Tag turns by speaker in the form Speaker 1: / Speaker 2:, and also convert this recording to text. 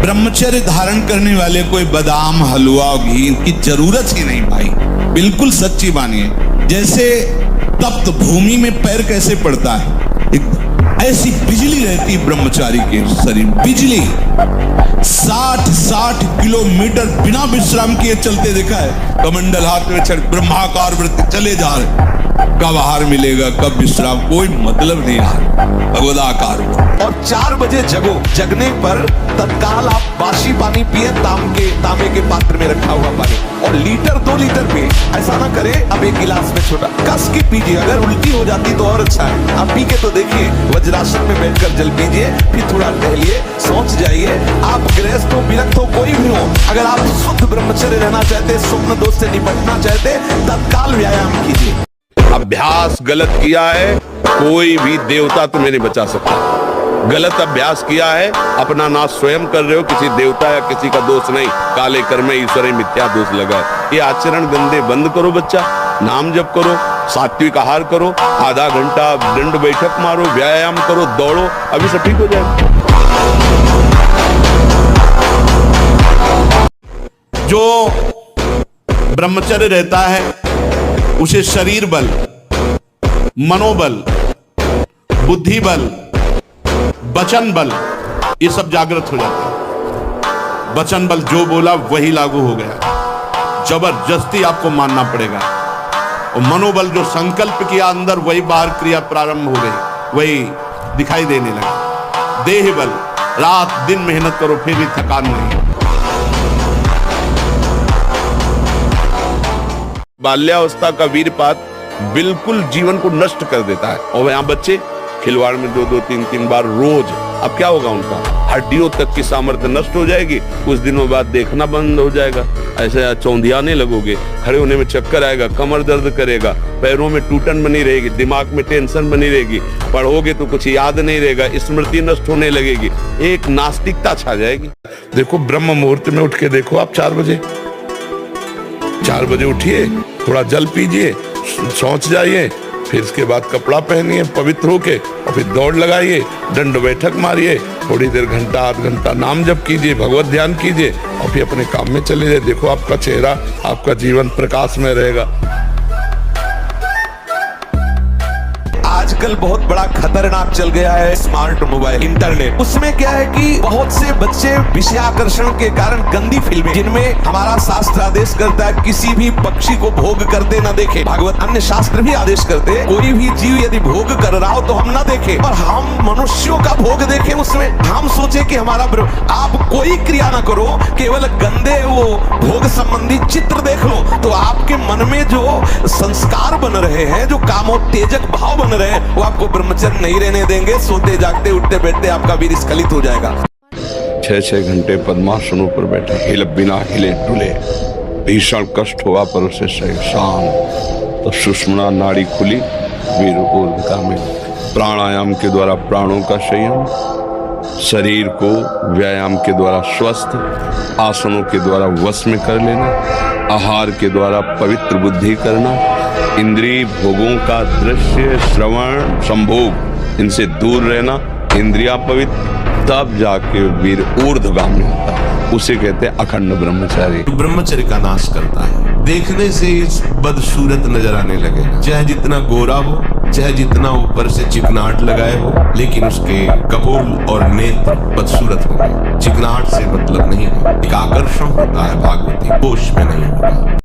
Speaker 1: ब्रह्मचर्य धारण करने वाले कोई बादाम हलवा घी की जरूरत ही नहीं भाई, बिल्कुल सच्ची मानिए। जैसे तप्त भूमि में पैर कैसे पड़ता है, ऐसी बिजली रहती ब्रह्मचारी के शरीर, बिजली 60 किलोमीटर बिना विश्राम किए चलते देखा है। कमंडल हाथ में चढ़ ब्रह्माकार वृत्ति चले जा रहे, कब आहार मिलेगा कब विश्राम, कोई मतलब नहीं यार, भगवदाकार।
Speaker 2: और 4 बजे जगो, जगने पर तत्काल आप बासी पानी पिए, तांबे के पात्र में रखा हुआ पानी, और लीटर 2 लीटर पिए। ऐसा ना करे अब 1 गिलास में छोटा, कस के पीजिए। अगर उल्टी हो जाती तो और अच्छा है, आप पी के तो देखिए। वज्रासन में बैठकर जल पीजिए, फिर थोड़ा टहलिए, सोच जाइए। आप गृहस्थ हो, विरक्त हो, कोई भी हो, अगर आप शुद्ध ब्रह्मचर्य रहना चाहते, स्वप्न दोष से निपटना चाहते, तत्काल व्यायाम कीजिए।
Speaker 3: अभ्यास गलत किया है, कोई भी देवता तुम्हें नहीं बचा सकता। गलत अभ्यास किया है, अपना नाश स्वयं कर रहे हो, किसी देवता या किसी का दोष नहीं। काले कर्म ईश्वर मिथ्या दोष लगा है। ये आचरण गंदे बंद करो बच्चा, नाम जप करो, सात्विक आहार करो, आधा घंटा दंड बैठक मारो, व्यायाम करो, दौड़ो, अभी सब ठीक हो जाएगा।
Speaker 1: जो ब्रह्मचर्य रहता है उसे शरीर बल, मनोबल, बुद्धि बल, वचन बल, ये सब जागृत हो जाता है। वचन बल जो बोला वही लागू हो गया, जबरदस्ती आपको मानना पड़ेगा। और मनोबल जो संकल्प किया अंदर वही बाहर क्रिया प्रारंभ हो गई, वही दिखाई देने लगा। देह बल, रात दिन मेहनत करो फिर भी थकान नहीं।
Speaker 3: बाल्यावस्था का वीरपात बिल्कुल जीवन को नष्ट कर देता है। और यहाँ बच्चे खिलवाड़ में 2-2, 3-3 बार रोज, अब क्या होगा उनका, हड्डियों तक की सामर्थ्य नष्ट हो जाएगी। कुछ दिनों बाद देखना बंद हो जाएगा, ऐसे चौंधियाने लगोगे, खड़े होने में चक्कर आएगा, कमर दर्द करेगा, पैरों में टूटन बनी रहेगी, दिमाग में टेंशन बनी रहेगी, पढ़ोगे तो कुछ याद नहीं रहेगा, स्मृति नष्ट होने लगेगी, एक नास्तिकता छा जाएगी। देखो ब्रह्म मुहूर्त में उठ के देखो आप 4 बजे उठिए, थोड़ा जल पीजिए, सोच जाइए, फिर इसके बाद कपड़ा पहनिए पवित्र होके, और फिर दौड़ लगाइए, दंड बैठक मारिए, थोड़ी देर घंटा आध घंटा नाम जप कीजिए, भगवत ध्यान कीजिए, और फिर अपने काम में चले जाइए। देखो आपका चेहरा, आपका जीवन प्रकाश में रहेगा।
Speaker 2: आजकल बहुत बड़ा खतरनाक चल गया है स्मार्ट मोबाइल, इंटरनेट। उसमें क्या है कि बहुत से बच्चे विषयाकर्षण के कारण गंदी फिल्में, जिनमें हमारा शास्त्र आदेश करता है किसी भी पक्षी को भोग करते न देखे। भागवत अन्य शास्त्र भी आदेश करते, कोई भी जीव यदि भोग कर रहा हो तो हम न देखें, और हम मनुष्यों का भोग देखें। उसमें हम सोचे कि हमारा आप कोई क्रिया ना करो, केवल गंदे वो भोग संबंधी चित्र देख लो, तो आपके मन में जो संस्कार बन रहे हैं, जो कामोत्तेजक भाव बन रहे हैं, वो आपको ब्रह्मचर्य नहीं रहने देंगे। सोते जागते उठते बैठते आपका वीर स्खलित हो जाएगा।
Speaker 3: 6-6 घंटे पद्मासनों पर बैठा, बिना हिले डुले, भीषण कष्ट हुआ पर उसे शांत, तो सुषुम्ना नाड़ी खुली, वीर ऊर्ध्वगामी। प्राणायाम के द्वारा प्राणों का संयम, शरीर को व्यायाम के द्वारा स्वस्थ, आसनों के द्वारा वश में कर लेना, आहार के द्वारा पवित्र बुद्धि करना, इंद्रिय भोगों का दृश्य श्रवण संभोग इनसे दूर रहना, इंद्रिया पवित्र, तब जाके वीर ऊर्ध्वगामी होता है। उसे कहते हैं अखंड ब्रह्मचारी।
Speaker 1: ब्रह्मचर्य का नाश करता है। देखने से बदसूरत नजर आने लगेगा, चाहे जितना गोरा हो, चाहे जितना ऊपर से चिकनाहट लगाए हो, लेकिन उसके कपोल और नेत्र बदसूरत होंगे। चिकनाहट से मतलब नहीं है, एक आकर्षण होता है भागवती, होश में नहीं होगा।